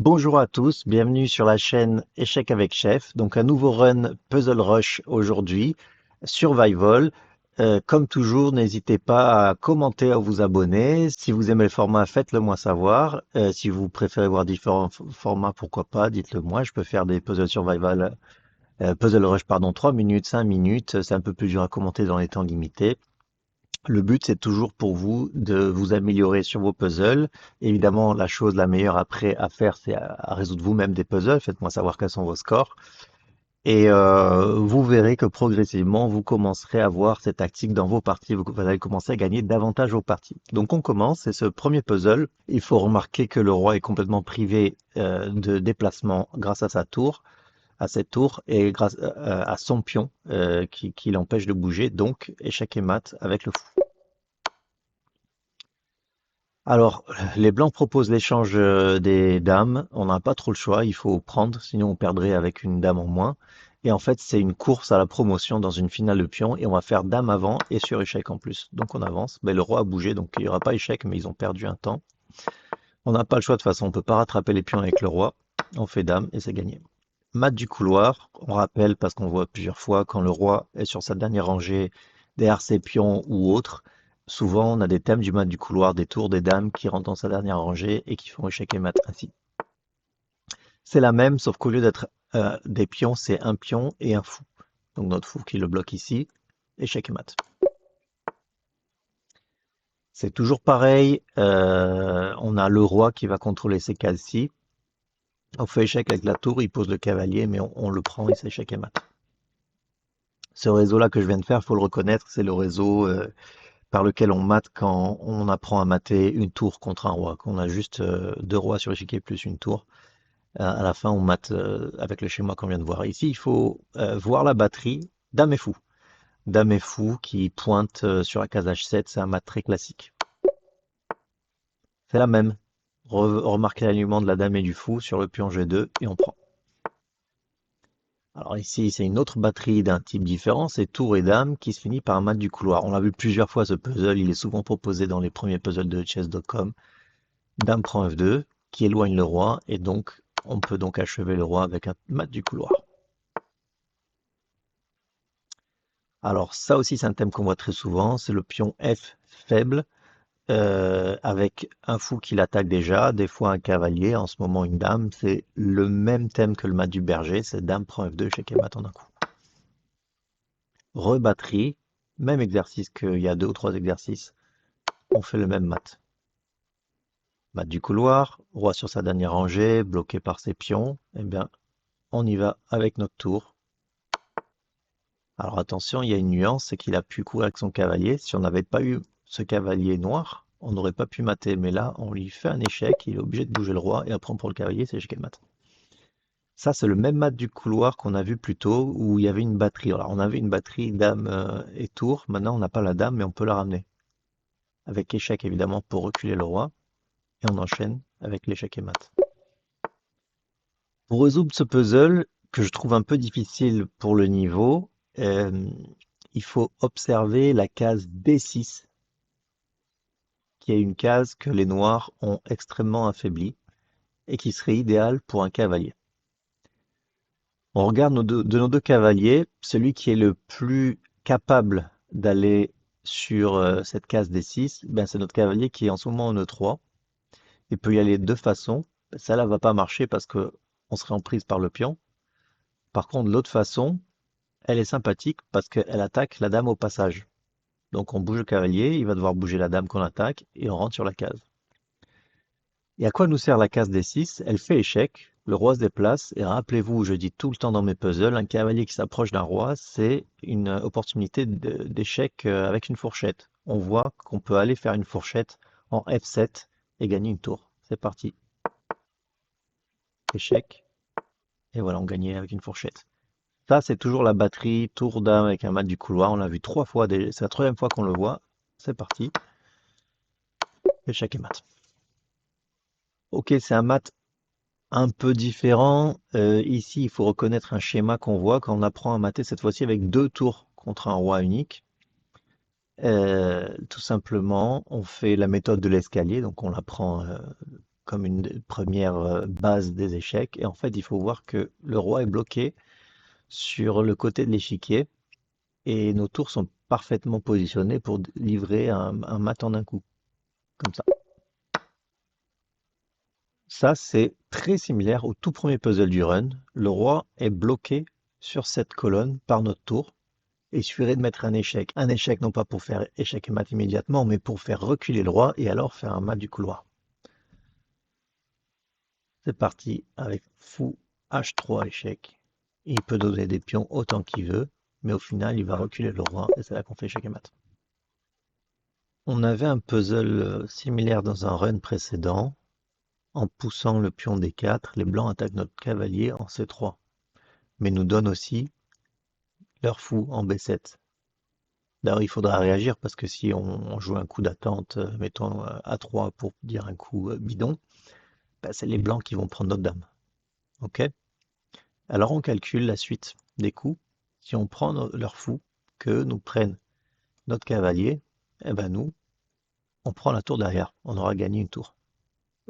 Bonjour à tous, bienvenue sur la chaîne Échecs avec Chef. Donc un nouveau run Puzzle Rush aujourd'hui, Survival. Comme toujours, n'hésitez pas à commenter, à vous abonner. Si vous aimez le format, faites-le moi savoir. Si vous préférez voir différents formats, pourquoi pas, dites-le moi. Je peux faire des puzzles survival, Puzzle Rush, pardon, 3 minutes, 5 minutes. C'est un peu plus dur à commenter dans les temps limités. Le but, c'est toujours pour vous de vous améliorer sur vos puzzles. Évidemment, la chose la meilleure après à faire, c'est à résoudre vous-même des puzzles. Faites-moi savoir quels sont vos scores. Et vous verrez que progressivement, vous commencerez à voir cette tactique dans vos parties. Vous allez commencer à gagner davantage vos parties. Donc on commence, c'est ce premier puzzle. Il faut remarquer que le roi est complètement privé de déplacement grâce à sa tour, à cette tour, et grâce à son pion qui l'empêche de bouger. Donc échec et mat avec le fou. Alors, les blancs proposent l'échange des dames. On n'a pas trop le choix, il faut prendre, sinon on perdrait avec une dame en moins. Et en fait, c'est une course à la promotion dans une finale de pion et on va faire dame avant et sur échec en plus. Donc on avance. Ben, le roi a bougé, donc il n'y aura pas échec, mais ils ont perdu un temps. On n'a pas le choix de toute façon, on peut pas rattraper les pions avec le roi. On fait dame et c'est gagné. Mat du couloir, on rappelle parce qu'on voit plusieurs fois quand le roi est sur sa dernière rangée derrière ses pions ou autres. Souvent, on a des thèmes du mat du couloir, des tours, des dames qui rentrent dans sa dernière rangée et qui font échec et mat ainsi. C'est la même, sauf qu'au lieu d'être des pions, c'est un pion et un fou. Donc notre fou qui le bloque ici, échec et mat. C'est toujours pareil, on a le roi qui va contrôler ces cases-ci. On fait échec avec la tour, il pose le cavalier, mais on le prend et c'est échec et mat. Ce réseau-là que je viens de faire, faut le reconnaître, c'est le réseau par lequel on mate quand on apprend à mater une tour contre un roi. Quand on a juste deux rois sur l'échiquier plus une tour. À la fin, on mate avec le schéma qu'on vient de voir. Ici, il faut voir la batterie. Dame et fou. Dame et fou qui pointe sur la case H7, c'est un mat très classique. C'est la même. Remarquez l'alignement de la dame et du fou sur le pion G2 et on prend. Alors ici, c'est une autre batterie d'un type différent, c'est tour et dame qui se finit par un mat du couloir. On l'a vu plusieurs fois ce puzzle, il est souvent proposé dans les premiers puzzles de chess.com. Dame prend F2, qui éloigne le roi, et donc on peut donc achever le roi avec un mat du couloir. Alors ça aussi c'est un thème qu'on voit très souvent, c'est le pion F faible, avec un fou qui l'attaque déjà, des fois un cavalier, en ce moment une dame. C'est le même thème que le mat du berger, c'est dame prend F2, échec et mat en un coup. Rebatterie, même exercice qu'il y a deux ou trois exercices, on fait le même mat. Mat du couloir, roi sur sa dernière rangée, bloqué par ses pions, eh bien on y va avec notre tour. Alors attention, il y a une nuance, c'est qu'il a pu courir avec son cavalier. Si on n'avait pas eu ce cavalier noir, on n'aurait pas pu mater. Mais là, on lui fait un échec, il est obligé de bouger le roi, et après on prend le cavalier, c'est échec et mat. Ça, c'est le même mat du couloir qu'on a vu plus tôt, où il y avait une batterie. Alors on avait une batterie dame et tour, maintenant on n'a pas la dame, mais on peut la ramener. Avec échec évidemment pour reculer le roi, et on enchaîne avec l'échec et mat. Pour résoudre ce puzzle, que je trouve un peu difficile pour le niveau, euh, il faut observer la case D6, qui est une case que les noirs ont extrêmement affaiblie et qui serait idéale pour un cavalier. On regarde de nos deux cavaliers, celui qui est le plus capable d'aller sur cette case D6, ben c'est notre cavalier qui est en ce moment en E3. Il peut y aller de deux façons. Ça là va pas marcher parce que on serait en prise par le pion. Par contre, l'autre façon, elle est sympathique parce qu'elle attaque la dame au passage. Donc on bouge le cavalier, il va devoir bouger la dame qu'on attaque et on rentre sur la case. Et à quoi nous sert la case D6? Elle fait échec, le roi se déplace, et rappelez-vous, je dis tout le temps dans mes puzzles, un cavalier qui s'approche d'un roi, c'est une opportunité d'échec avec une fourchette. On voit qu'on peut aller faire une fourchette en F7 et gagner une tour. C'est parti. Échec, et voilà, on gagnait avec une fourchette. Ça, c'est toujours la batterie, tour dame avec un mat du couloir. On l'a vu trois fois, c'est la troisième fois qu'on le voit. C'est parti, échec et mat. Ok, c'est un mat un peu différent. Ici, il faut reconnaître un schéma qu'on voit quand on apprend à mater cette fois-ci avec deux tours contre un roi unique. Tout simplement, on fait la méthode de l'escalier, donc on la prend comme une première base des échecs. Et en fait, il faut voir que le roi est bloqué sur le côté de l'échiquier et nos tours sont parfaitement positionnés pour livrer un mat en un coup, comme ça. Ça, c'est très similaire au tout premier puzzle du run. Le roi est bloqué sur cette colonne par notre tour. Et il suffirait de mettre un échec. Un échec non pas pour faire échec et mat immédiatement, mais pour faire reculer le roi et alors faire un mat du couloir. C'est parti avec fou H3 échec. Il peut donner des pions autant qu'il veut, mais au final, il va reculer le roi et c'est là qu'on fait échec et mat. On avait un puzzle similaire dans un run précédent. En poussant le pion D4, les blancs attaquent notre cavalier en C3, mais nous donnent aussi leur fou en B7. D'ailleurs, il faudra réagir parce que si on joue un coup d'attente, mettons A3 pour dire un coup bidon, bah, c'est les blancs qui vont prendre notre dame. Ok? Alors on calcule la suite des coups. Si on prend leur fou, que nous prennent notre cavalier, eh ben nous, on prend la tour derrière. On aura gagné une tour.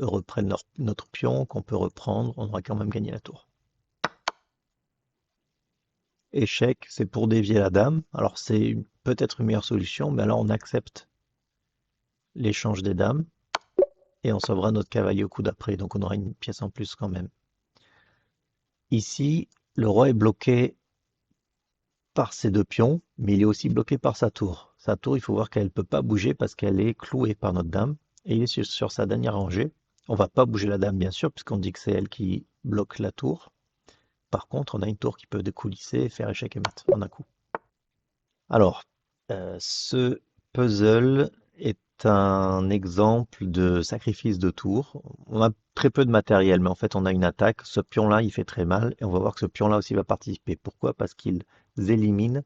Eux reprennent notre pion qu'on peut reprendre, on aura quand même gagné la tour. Échec, c'est pour dévier la dame. Alors c'est peut-être une meilleure solution, mais alors on accepte l'échange des dames et on sauvera notre cavalier au coup d'après, donc on aura une pièce en plus quand même. Ici, le roi est bloqué par ses deux pions, mais il est aussi bloqué par sa tour. Sa tour, il faut voir qu'elle ne peut pas bouger parce qu'elle est clouée par notre dame, et il est sur sa dernière rangée. On va pas bouger la dame, bien sûr, puisqu'on dit que c'est elle qui bloque la tour. Par contre, on a une tour qui peut découlisser et faire échec et mat en un coup. Alors, ce puzzle est un exemple de sacrifice de tour. On a très peu de matériel, mais en fait, on a une attaque. Ce pion-là, il fait très mal, et on va voir que ce pion-là aussi va participer. Pourquoi? Parce qu'il élimine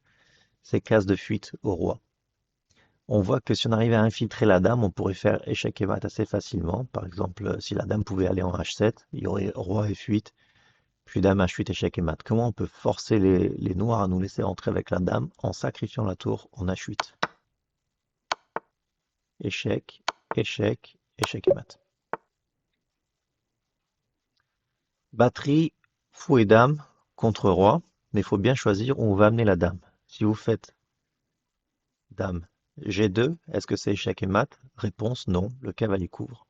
ces cases de fuite au roi. On voit que si on arrivait à infiltrer la dame, on pourrait faire échec et mat assez facilement. Par exemple, si la dame pouvait aller en H7, il y aurait roi et fuite, puis dame H8, échec et mat. Comment on peut forcer les noirs à nous laisser entrer avec la dame en sacrifiant la tour en H8? Échec, échec, échec et mat. Batterie, fou et dame contre roi, mais il faut bien choisir où on va amener la dame. Si vous faites dame G2, est-ce que c'est échec et mat? Réponse non, le cavalier couvre.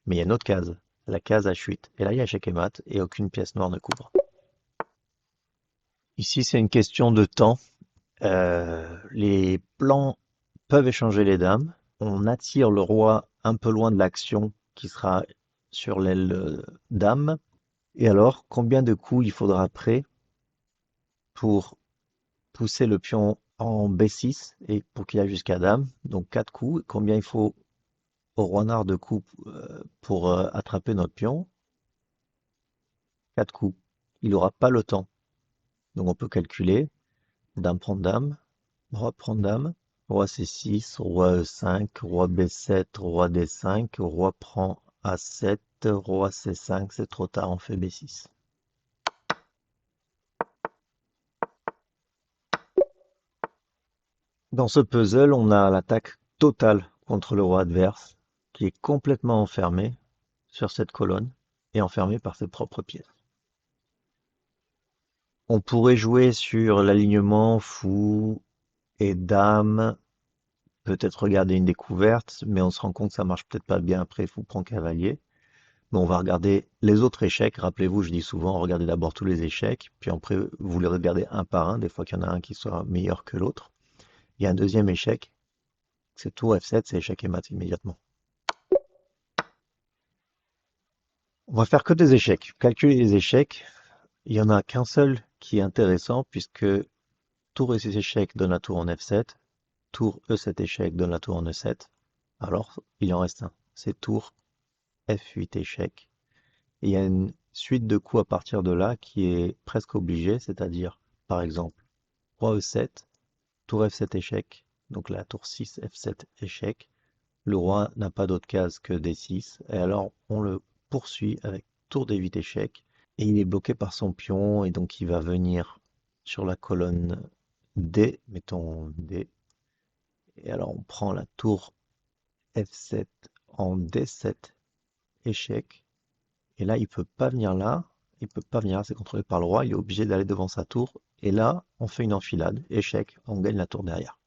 Mais il y a une autre case, la case H8. Et là, il y a échec et mat et aucune pièce noire ne couvre. Ici, c'est une question de temps. Les blancs peuvent échanger les dames. On attire le roi un peu loin de l'action qui sera sur l'aile dame. Et alors, combien de coups il faudra après pour pousser le pion en B6 et pour qu'il aille jusqu'à dame? Donc 4 coups. Combien il faut au roi noir de coups pour attraper notre pion? 4 coups. Il n'aura pas le temps. Donc on peut calculer. Dame prend dame, roi prend dame, roi C6, roi E5, roi B7, roi D5, roi prend A7, roi C5, c'est trop tard, on fait B6. Dans ce puzzle, on a l'attaque totale contre le roi adverse, qui est complètement enfermé sur cette colonne et enfermé par ses propres pièces. On pourrait jouer sur l'alignement fou et dame, peut-être regarder une découverte, mais on se rend compte que ça marche peut-être pas bien après fou prend cavalier. Mais on va regarder les autres échecs. Rappelez-vous, je dis souvent, regardez d'abord tous les échecs, puis après vous les regardez un par un, des fois qu'il y en a un qui sera meilleur que l'autre. Il y a un deuxième échec, c'est tour F7, c'est échec et mat immédiatement. On va faire que des échecs. Calculer les échecs, il n'y en a qu'un seul qui est intéressant, puisque tour E6 échec donne la tour en F7, tour E7 échec donne la tour en E7. Alors, il en reste un. C'est tour F8 échec. Et il y a une suite de coups à partir de là qui est presque obligée, c'est-à-dire, par exemple, roi E7, tour F7 échec, donc la tour 6 F7 échec. Le roi n'a pas d'autre case que D6, et alors on le poursuit avec tour D8 échec, et il est bloqué par son pion, et donc il va venir sur la colonne D, mettons D, et alors on prend la tour F7 en D7 échec. Et là, il peut pas venir là. Il peut pas venir là, c'est contrôlé par le roi. Il est obligé d'aller devant sa tour. Et là, on fait une enfilade. Échec, on gagne la tour derrière.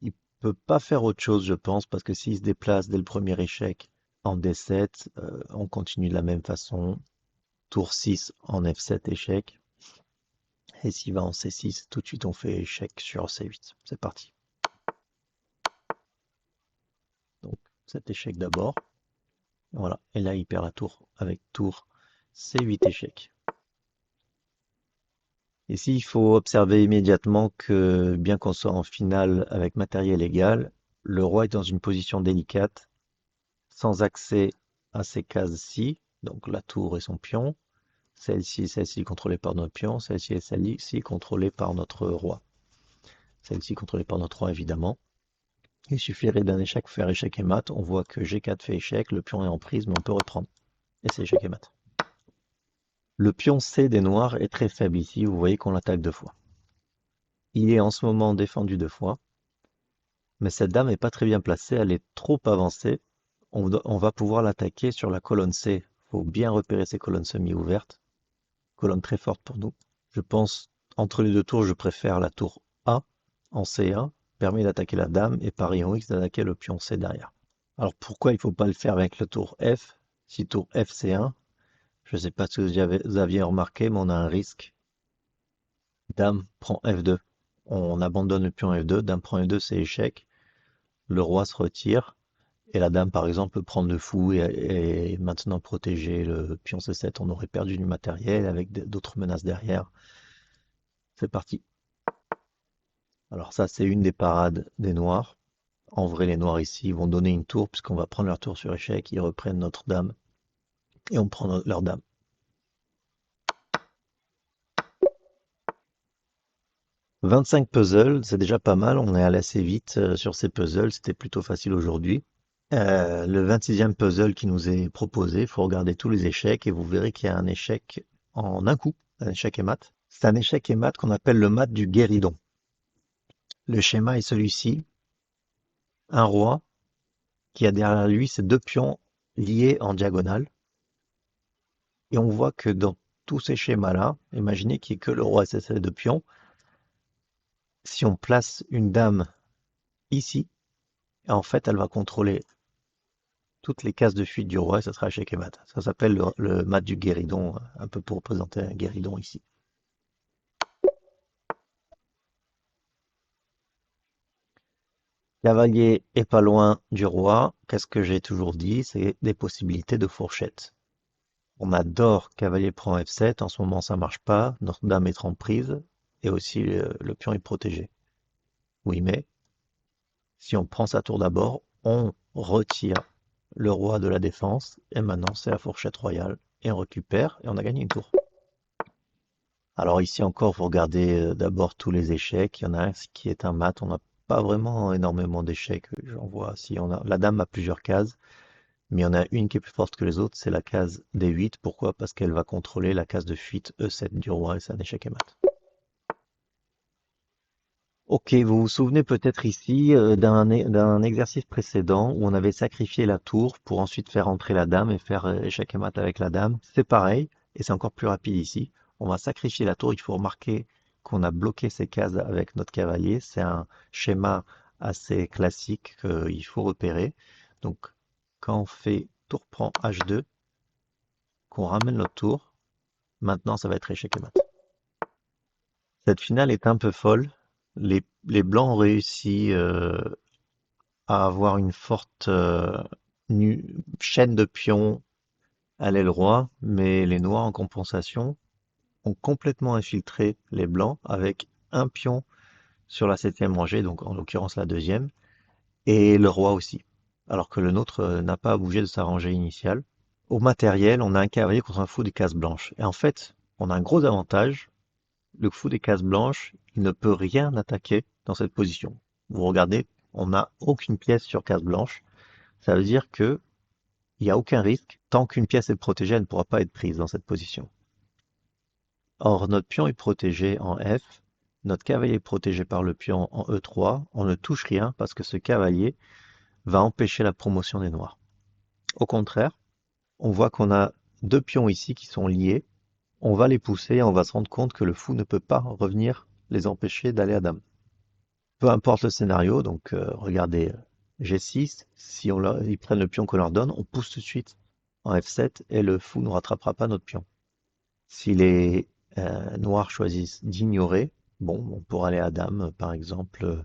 Il peut pas faire autre chose, je pense, parce que s'il se déplace dès le premier échec en D7, on continue de la même façon. Tour 6 en F7, échec. Et s'il va en C6, tout de suite on fait échec sur C8. C'est parti. Donc cet échec d'abord. Voilà. Et là, il perd la tour avec tour C8 échec. Ici, il faut observer immédiatement que, bien qu'on soit en finale avec matériel égal, le roi est dans une position délicate, sans accès à ces cases-ci, donc la tour et son pion, celle-ci contrôlée par notre pion, celle-ci et celle-ci contrôlée par notre roi. Celle-ci contrôlée par notre roi, évidemment. Il suffirait d'un échec pour faire échec et mat. On voit que G4 fait échec, le pion est en prise, mais on peut reprendre. Et c'est échec et mat. Le pion C des noirs est très faible ici, vous voyez qu'on l'attaque 2 fois. Il est en ce moment défendu 2 fois, mais cette dame n'est pas très bien placée, elle est trop avancée. On va pouvoir l'attaquer sur la colonne C. Il faut bien repérer ces colonnes semi-ouvertes. Colonne très forte pour nous. Je pense, entre les deux tours, je préfère la tour A en C1, permet d'attaquer la dame, et par Ion X d'attaquer le pion C derrière. Alors pourquoi il ne faut pas le faire avec le tour F? Si tour F C1, je ne sais pas si vous aviez remarqué, mais on a un risque. Dame prend F2. On abandonne le pion F2, dame prend F2, c'est échec. Le roi se retire, et la dame par exemple peut prendre le fou et maintenant protéger le pion C7. On aurait perdu du matériel avec d'autres menaces derrière. C'est parti. Alors ça, c'est une des parades des noirs. En vrai, les noirs ici vont donner une tour, puisqu'on va prendre leur tour sur échec, ils reprennent notre dame, et on prend leur dame. 25 puzzles, c'est déjà pas mal, on est allé assez vite sur ces puzzles, c'était plutôt facile aujourd'hui. Le 26e puzzle qui nous est proposé, il faut regarder tous les échecs, et vous verrez qu'il y a un échec en un coup, un échec et mat. C'est un échec et mat qu'on appelle le mat du guéridon. Le schéma est celui-ci, un roi qui a derrière lui ses 2 pions liés en diagonale. Et on voit que dans tous ces schémas-là, imaginez qu'il n'y ait que le roi et ses 2 pions. Si on place une dame ici, en fait, elle va contrôler toutes les cases de fuite du roi et ça sera échec et mat. Ça s'appelle le mat du guéridon, un peu pour représenter un guéridon ici. Cavalier est pas loin du roi. Qu'est-ce que j'ai toujours dit? C'est des possibilités de fourchette. On adore cavalier prend F7. En ce moment, ça marche pas. Notre dame est en prise et aussi le pion est protégé. Oui, mais si on prend sa tour d'abord, on retire le roi de la défense et maintenant c'est la fourchette royale et on récupère et on a gagné une tour. Alors ici encore, vous regardez d'abord tous les échecs. Il y en a un qui est un mat. On n'a pas vraiment énormément d'échecs. J'en vois. Si on a la dame a plusieurs cases, mais il y en a une qui est plus forte que les autres. C'est la case D8. Pourquoi? Parce qu'elle va contrôler la case de fuite E7 du roi et c'est un échec et mat. Ok, vous vous souvenez peut-être ici d'un exercice précédent où on avait sacrifié la tour pour ensuite faire entrer la dame et faire échec et mat avec la dame. C'est pareil, et c'est encore plus rapide ici. On va sacrifier la tour. Il faut remarquer qu'on a bloqué ces cases avec notre cavalier. C'est un schéma assez classique qu'il faut repérer. Donc, quand on fait tour prend H2, qu'on ramène notre tour, maintenant ça va être échec et mat. Cette finale est un peu folle. Les blancs ont réussi à avoir une forte chaîne de pions à l'aile roi, mais les noirs en compensation ont complètement infiltré les blancs avec un pion sur la 7e rangée, donc en l'occurrence la 2e, et le roi aussi, alors que le nôtre n'a pas bougé de sa rangée initiale. Au matériel, on a un cavalier contre un fou des cases blanches. Et en fait, on a un gros avantage. Le fou des cases blanches, il ne peut rien attaquer dans cette position. Vous regardez, on n'a aucune pièce sur case blanche. Ça veut dire que il n'y a aucun risque. Tant qu'une pièce est protégée, elle ne pourra pas être prise dans cette position. Or, notre pion est protégé en F. Notre cavalier est protégé par le pion en E3. On ne touche rien parce que ce cavalier va empêcher la promotion des noirs. Au contraire, On voit qu'on a deux pions ici qui sont liés. On va les pousser et on va se rendre compte que le fou ne peut pas revenir les empêcher d'aller à dame. Peu importe le scénario, donc regardez G6, si ils prennent le pion qu'on leur donne, on pousse tout de suite en F7 et le fou ne rattrapera pas notre pion. Si les noirs choisissent d'ignorer, bon, on pourra aller à dame, par exemple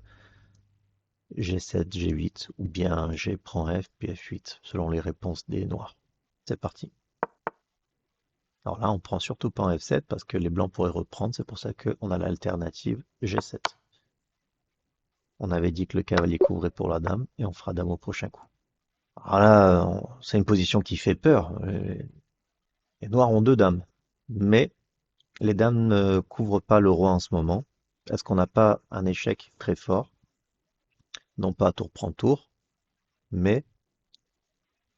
G7, G8, ou bien G prend F, puis F8, selon les réponses des noirs. C'est parti. Alors là, on prend surtout pas en F7 parce que les blancs pourraient reprendre, c'est pour ça qu'on a l'alternative G7. On avait dit que le cavalier couvrait pour la dame, et on fera dame au prochain coup. Alors là, c'est une position qui fait peur. Les noirs ont deux dames, mais les dames ne couvrent pas le roi en ce moment. Est-ce qu'on n'a pas un échec très fort? Non pas tour prend tour, mais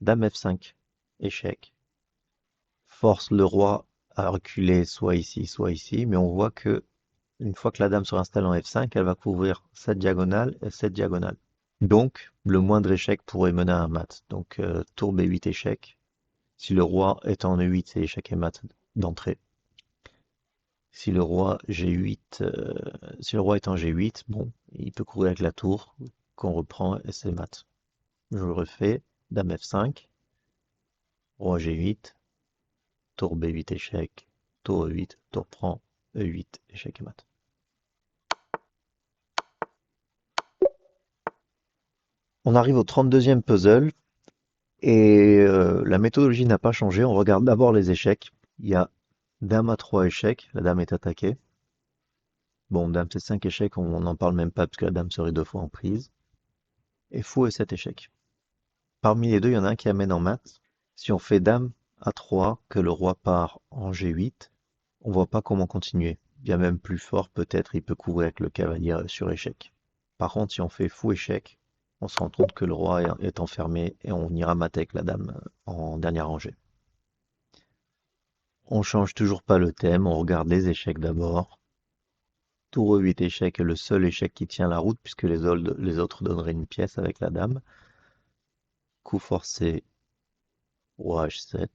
dame F5, échec. Force le roi à reculer soit ici, mais on voit que une fois que la dame sera installée en F5, elle va couvrir cette diagonale et cette diagonale. Donc, le moindre échec pourrait mener à un mat. Donc, tour B8 échec. Si le roi est en E8, c'est échec et mat d'entrée. Si le roi G8, si le roi est en G8, bon, il peut courir avec la tour qu'on reprend et c'est mat. Je le refais. Dame F5, roi G8, tour B8 échec, tour E8, tour prend, E8, échec et mat. On arrive au 32e puzzle et la méthodologie n'a pas changé. On regarde d'abord les échecs. Il y a dame à 3 échecs, la dame est attaquée. Bon, dame c'est 5 échecs, on n'en parle même pas parce que la dame serait deux fois en prise. Et fou est 7 échecs. Parmi les deux, il y en a un qui amène en mat. Si on fait dame à 3, que le roi part en G8, on voit pas comment continuer. Bien même plus fort, peut-être, il peut couvrir avec le cavalier sur échec. Par contre, si on fait fou échec, on se rend compte que le roi est enfermé et on ira mater avec la dame en dernière rangée. On change toujours pas le thème, on regarde les échecs d'abord. Tour E8 échec est le seul échec qui tient la route puisque les autres donneraient une pièce avec la dame. Coup forcé, roi H7.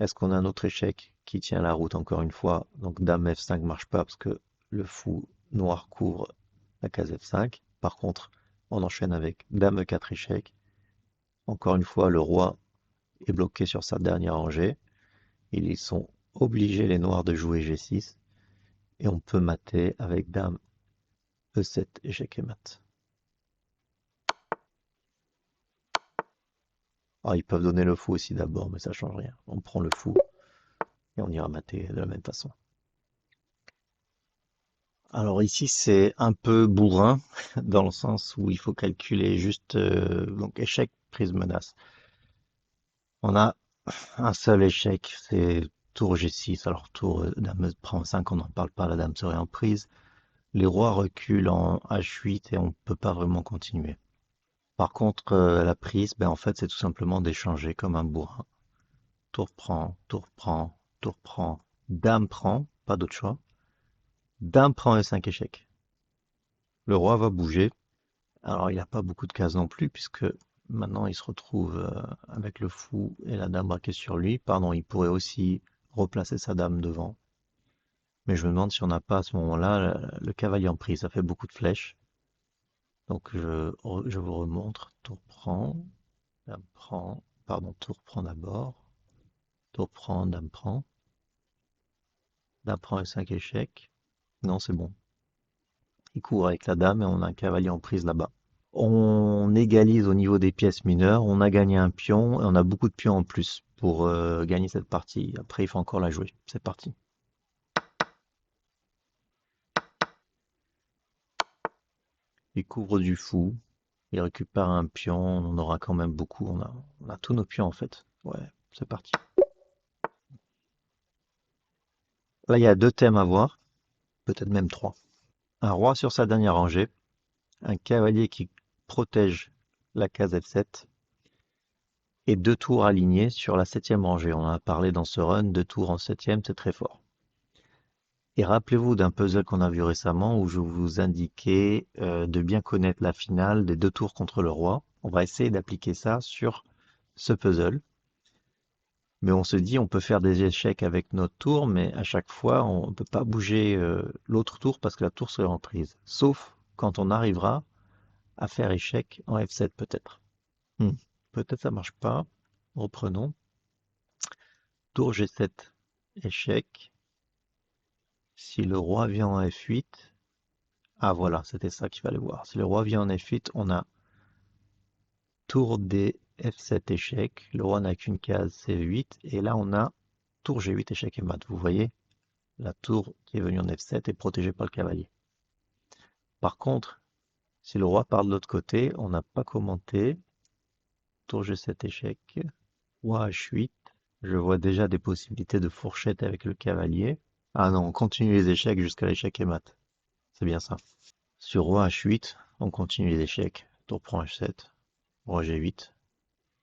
Est-ce qu'on a un autre échec qui tient la route encore une fois? Donc dame F5 marche pas parce que le fou noir couvre la case F5. Par contre, on enchaîne avec dame E4 échec. Encore une fois, le roi est bloqué sur sa dernière rangée. Ils sont obligés, les noirs, de jouer G6. Et on peut mater avec dame E7 échec et mat. Alors, ils peuvent donner le fou aussi d'abord, mais ça change rien. On prend le fou et on ira mater de la même façon. Alors ici, c'est un peu bourrin, dans le sens où il faut calculer juste donc échec, prise, menace. On a un seul échec, c'est tour G6. Alors tour dame prend 5, on n'en parle pas, la dame serait en prise. Les rois reculent en H8 et on ne peut pas vraiment continuer. Par contre, la prise, ben en fait, c'est tout simplement d'échanger comme un bourrin. Tour prend, tour prend, tour prend, dame prend, pas d'autre choix. Dame prend et 5 échecs. Le roi va bouger. Alors, il n'a pas beaucoup de cases non plus, puisque maintenant il se retrouve avec le fou et la dame braquée sur lui. Pardon, il pourrait aussi replacer sa dame devant. Mais je me demande si on n'a pas à ce moment-là le cavalier en prise. Ça fait beaucoup de flèches. Donc je vous remontre. Tour prend, dame prend, pardon, tour prend d'abord. Tour prend, dame prend et 5 échecs. Non, c'est bon. Il court avec la dame et on a un cavalier en prise là-bas. On égalise au niveau des pièces mineures, on a gagné un pion et on a beaucoup de pions en plus pour gagner cette partie. Après, il faut encore la jouer. C'est parti. Il couvre du fou, il récupère un pion, on en aura quand même beaucoup. On a tous nos pions en fait. Ouais, c'est parti. Là, il y a deux thèmes à voir, peut-être même trois. Un roi sur sa dernière rangée, un cavalier qui protège la case F7 et deux tours alignés sur la septième rangée. On en a parlé dans ce run, deux tours en septième, c'est très fort. Et rappelez-vous d'un puzzle qu'on a vu récemment où je vous indiquais de bien connaître la finale des deux tours contre le roi. On va essayer d'appliquer ça sur ce puzzle. Mais on se dit, on peut faire des échecs avec notre tour, mais à chaque fois, on ne peut pas bouger l'autre tour parce que la tour serait en prise. Sauf quand on arrivera à faire échec en F7 peut-être. Hmm. Peut-être ça marche pas. Reprenons. Tour G7, échec. Si le roi vient en F8, ah voilà, c'était ça qu'il fallait voir. Si le roi vient en F8, on a tour D, F7, échec. Le roi n'a qu'une case, C8. Et là, on a tour G8, échec et mat. Vous voyez, la tour qui est venue en F7 est protégée par le cavalier. Par contre, si le roi part de l'autre côté, on n'a pas commenté. Tour G7, échec. Roi H8. Je vois déjà des possibilités de fourchette avec le cavalier. Ah non, on continue les échecs jusqu'à l'échec et mat. C'est bien ça. Sur roi H8, on continue les échecs. Tour prend H7. Roi G8.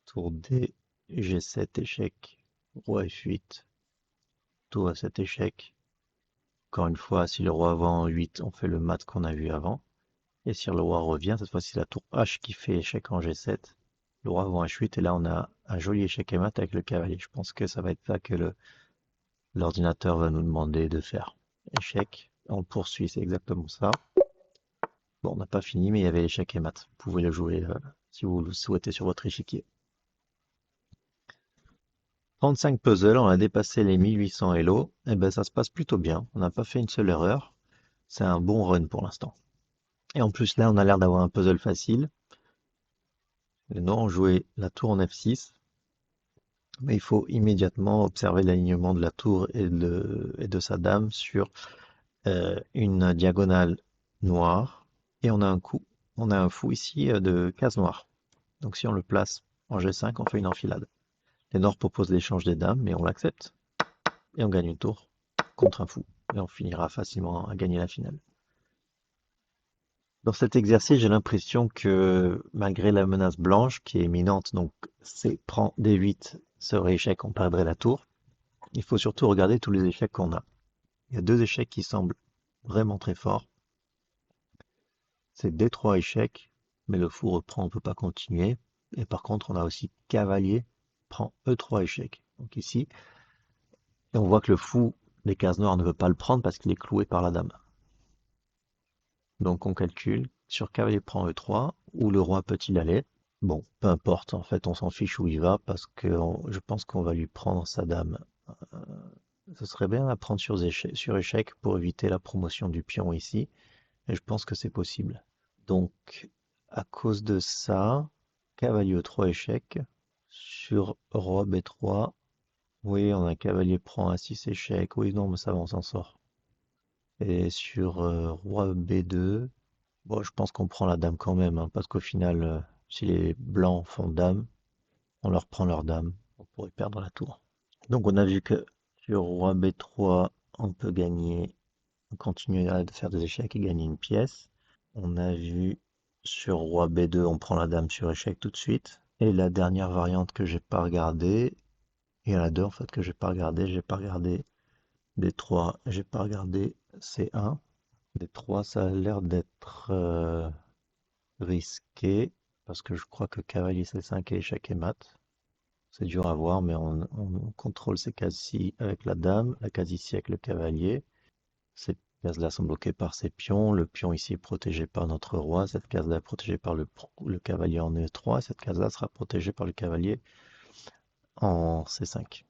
Tour D, G7, échec. Roi F8. Tour A7, échec. Encore une fois, si le roi va en 8, on fait le mat qu'on a vu avant. Et si le roi revient, cette fois-ci la tour H qui fait échec en G7. Le roi va en H8 et là on a un joli échec et mat avec le cavalier. Je pense que ça va être ça que l'ordinateur va nous demander de faire. Échec, on poursuit, c'est exactement ça. Bon, on n'a pas fini, mais il y avait l'échec et mat. Vous pouvez le jouer si vous le souhaitez sur votre échiquier. 35 puzzles, on a dépassé les 1800 Elo. Et ben ça se passe plutôt bien. On n'a pas fait une seule erreur. C'est un bon run pour l'instant. Et en plus là, on a l'air d'avoir un puzzle facile. Les Noirs ont joué la tour en F6. Mais il faut immédiatement observer l'alignement de la tour et de sa dame sur une diagonale noire. Et on a un fou ici de case noire. Donc si on le place en G5, on fait une enfilade. Les Noirs proposent l'échange des dames, mais on l'accepte. Et on gagne une tour contre un fou. Et on finira facilement à gagner la finale. Dans cet exercice, j'ai l'impression que malgré la menace blanche qui est imminente, donc c'est prend D8 serait échec, on perdrait la tour. Il faut surtout regarder tous les échecs qu'on a. Il y a deux échecs qui semblent vraiment très forts. C'est D3 échec, mais le fou reprend, on ne peut pas continuer. Et par contre, on a aussi cavalier prend E3 échec. Donc ici, et on voit que le fou des cases noires ne veut pas le prendre parce qu'il est cloué par la dame. Donc on calcule sur cavalier prend E3, où le roi peut-il aller? Bon, peu importe, en fait, on s'en fiche où il va parce que je pense qu'on va lui prendre sa dame. Euh, Ce serait bien à prendre sur échec pour éviter la promotion du pion ici, et je pense que c'est possible. Donc, à cause de ça, cavalier E3 échec, sur roi B3, oui, on a cavalier prend A6 échec, oui, non, mais ça va, on s'en sort. Et sur roi B2, bon, je pense qu'on prend la dame quand même, hein, parce qu'au final, si les blancs font dame, on leur prend leur dame. On pourrait perdre la tour. Donc on a vu que sur roi B3, on peut gagner, continuer à faire des échecs et gagner une pièce. On a vu sur roi B2, on prend la dame sur échec tout de suite. Et la dernière variante que j'ai pas regardée, il y en a deux en fait que j'ai pas regardé D3, j'ai pas regardé C1. D3, ça a l'air d'être risqué, parce que je crois que cavalier C5 et échec et mat. C'est dur à voir, mais on contrôle ces cases-ci avec la dame, la case ici avec le cavalier. Ces cases-là sont bloquées par ces pions. Le pion ici est protégé par notre roi. Cette case-là est protégée par le cavalier en E3. Cette case-là sera protégée par le cavalier en C5.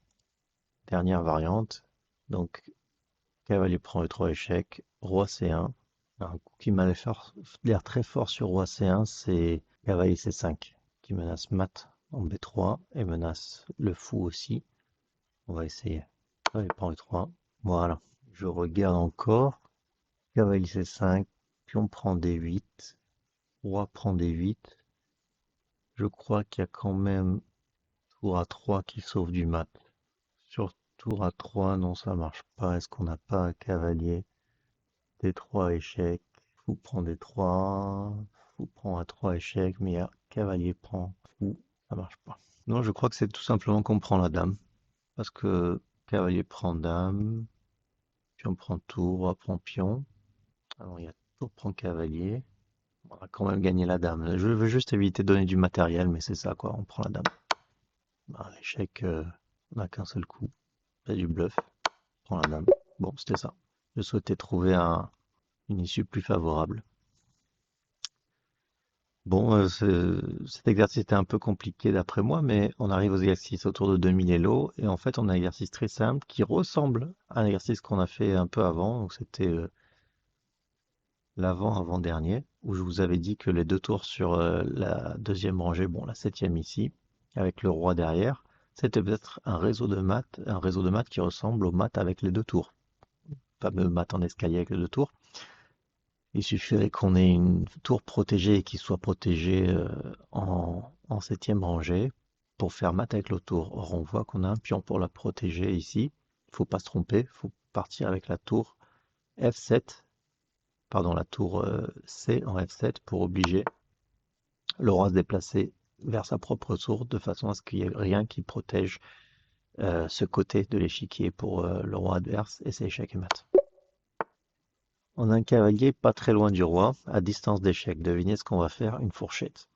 Dernière variante. Donc, cavalier prend E3 échec. Roi C1. Un coup qui m'a l'air très fort sur roi C1, c'est cavalier C5 qui menace mat en B3 et menace le fou aussi. On va essayer. Cavalier prend E3. Voilà. Je regarde encore. Cavalier C5. Pion prend D8. Roi prend D8. Je crois qu'il y a quand même tour A3 qui sauve du mat. Sur tour A3, non, ça marche pas. Est-ce qu'on n'a pas un cavalier? D3 échec. Fou prend D3. Fou prend A3 échec. Mais il y a cavalier prend fou. Ça marche pas. Non, je crois que c'est tout simplement qu'on prend la dame. Parce que cavalier prend dame. Pion prend tour. Roi prend pion. Alors il y a tour prend cavalier. On va quand même gagner la dame. Je veux juste éviter de donner du matériel, mais c'est ça quoi, on prend la dame. Bah, l'échec, On n'a qu'un seul coup. C'est du bluff. Prends la dame. Bon, c'était ça. Je souhaitais trouver une issue plus favorable. Bon, cet exercice était un peu compliqué d'après moi, mais on arrive aux exercices autour de 2000 Elo, et en fait on a un exercice très simple qui ressemble à un exercice qu'on a fait un peu avant, donc c'était l'avant-avant-dernier, où je vous avais dit que les deux tours sur la deuxième rangée, bon la septième ici, avec le roi derrière, c'était peut-être un réseau de maths qui ressemble au maths avec les deux tours, fameux maths en escalier avec les deux tours. Il suffirait qu'on ait une tour protégée et qui soit protégée en septième rangée pour faire mat avec l'autre tour. Or, on voit qu'on a un pion pour la protéger ici. Il faut pas se tromper, il faut partir avec la tour F7, pardon, la tour C en F7 pour obliger le roi à se déplacer vers sa propre tour de façon à ce qu'il n'y ait rien qui protège ce côté de l'échiquier pour le roi adverse et c'est échec et mat. On a un cavalier pas très loin du roi, à distance d'échec. Devinez ce qu'on va faire, une fourchette.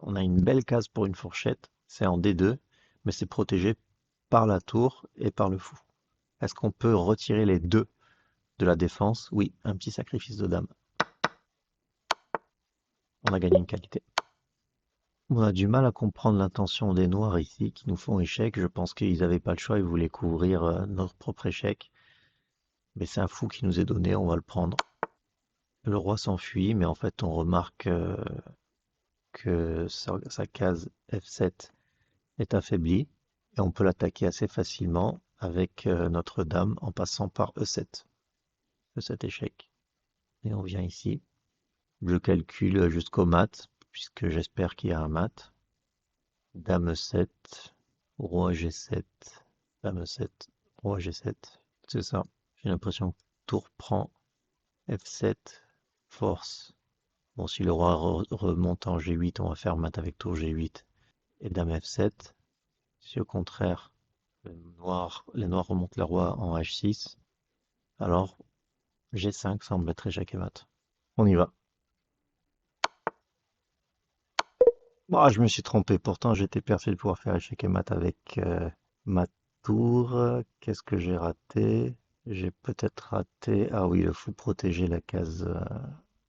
On a une belle case pour une fourchette, c'est en D2, mais c'est protégé par la tour et par le fou. Est-ce qu'on peut retirer les deux de la défense? Oui, un petit sacrifice de dame. On a gagné une qualité. On a du mal à comprendre l'intention des noirs ici qui nous font échec. Je pense qu'ils n'avaient pas le choix, ils voulaient couvrir notre propre échec. Mais c'est un fou qui nous est donné, on va le prendre. Le roi s'enfuit, mais en fait on remarque que sa case F7 est affaiblie et on peut l'attaquer assez facilement avec notre dame en passant par E7. E7 échec. Et on vient ici. Je calcule jusqu'au mat, puisque j'espère qu'il y a un mat. Dame E7, roi G7, dame E7, roi G7. C'est ça. J'ai l'impression que tour prend F7, force. Bon, si le roi remonte en G8, on va faire mat avec tour G8 et dame F7. Si au contraire, les noirs remontent le roi en H6, alors G5 semble être échec et mat. On y va. Bon, je me suis trompé, pourtant j'étais persuadé de pouvoir faire échec et mat avec ma tour. Qu'est-ce que j'ai raté? J'ai peut-être raté... Ah oui, le fou protéger la case